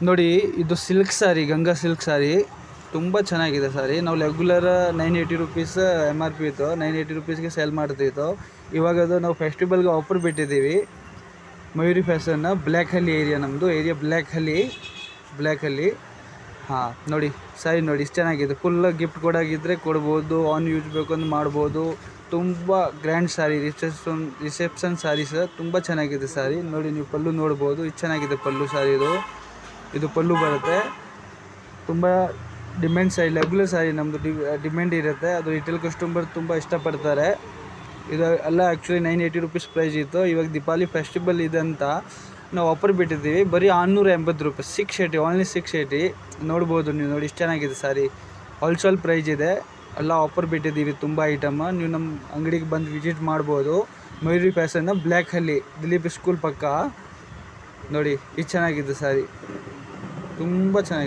ನೋಡಿ ಇದು ಸಿಲ್ಕ್ ಸಾರಿ, ಗಂಗಾ ಸಿಲ್ಕ್ ಸಾರಿ ತುಂಬ ಚೆನ್ನಾಗಿದೆ ಸಾರಿ. ನಾವು ರೆಗ್ಯುಲರ್ 980 ರುಪೀಸ್ MRP ಇತ್ತು, 980 ರುಪೀಸ್ಗೆ ಸೇಲ್ ಮಾಡ್ತಿತ್ತು. ಇವಾಗ ಅದು ನಾವು ಫೆಸ್ಟಿವಲ್ಗೆ ಆಫರ್ ಬಿಟ್ಟಿದ್ದೀವಿ. ಮಯೂರಿ ಫ್ಯಾಷನ್ನ ಬ್ಲ್ಯಾಕ್ ಹಲ್ಲಿ ಏರಿಯಾ, ನಮ್ಮದು ಏರಿಯಾ ಬ್ಲ್ಯಾಕ್ ಹಲ್ಲಿ. ಹಾಂ ನೋಡಿ ಸಾರಿ ನೋಡಿ ಇಷ್ಟು ಚೆನ್ನಾಗಿದೆ. ಫುಲ್ ಗಿಫ್ಟ್ ಕೊಡೋಗಿದ್ದರೆ ಕೊಡ್ಬೋದು, ಆನ್ ಯೂಸ್ ಬೇಕು ಅಂತ ಮಾಡ್ಬೋದು. ತುಂಬ ಗ್ರ್ಯಾಂಡ್ ಸಾರಿ, ರಿಸೆಪ್ಷನ್ ಸಾರಿ ಸರ್. ತುಂಬ ಚೆನ್ನಾಗಿದೆ ಸಾರಿ. ನೋಡಿ ನೀವು ಪಲ್ಲು ನೋಡ್ಬೋದು, ಇಷ್ಟು ಚೆನ್ನಾಗಿದೆ ಪಲ್ಲು ಸಾರಿ. ಇದು ಪಲ್ಲು ಬರುತ್ತೆ. ತುಂಬ ಡಿಮ್ಯಾಂಡ್ ಸಾರಿ, ರೆಗ್ಯುಲರ್ ಸಾರಿ ನಮ್ಮದು ಡಿಮ್ಯಾಂಡ್ ಇರುತ್ತೆ. ಅದು ರಿಟೇಲ್ ಕಸ್ಟಮರ್ ತುಂಬ ಇಷ್ಟಪಡ್ತಾರೆ. ಇದು ಎಲ್ಲ ಆ್ಯಕ್ಚುಲಿ 980 ರುಪೀಸ್ ಪ್ರೈಸ್ ಇತ್ತು. ಇವಾಗ ದೀಪಾವಳಿ ಫೆಸ್ಟಿವಲ್ ಇದೆ ಅಂತ ನಾವು ಆಫರ್ ಬಿಟ್ಟಿದ್ದೀವಿ. ಬರೀ 680 ರೂಪಾಯಿ, 680, ಓನ್ಲಿ 680. ನೋಡ್ಬೋದು ನೀವು. ನೋಡಿ ಇಷ್ಟು ಚೆನ್ನಾಗಿದೆ ಸಾರಿ. ಹೋಲ್ಸೇಲ್ ಪ್ರೈಸ್ ಇದೆ. ಎಲ್ಲ ಆಫರ್ ಬಿಟ್ಟಿದ್ದೀವಿ ತುಂಬ ಐಟಮ್. ನೀವು ನಮ್ಮ ಅಂಗಡಿಗೆ ಬಂದು ವಿಸಿಟ್ ಮಾಡ್ಬೋದು. ಮಯೂರಿ ಫ್ಯಾಷನ್ನ ಬ್ಲ್ಯಾಕ್ ಹಲ್ಲಿ, ದಿಲೀಪ್ ಸ್ಕೂಲ್ ಪಕ್ಕ. ನೋಡಿ ಇಷ್ಟು ಚೆನ್ನಾಗಿದೆ ಸಾರಿ, ತುಂಬ ಚೆನ್ನಾಗಿದೆ.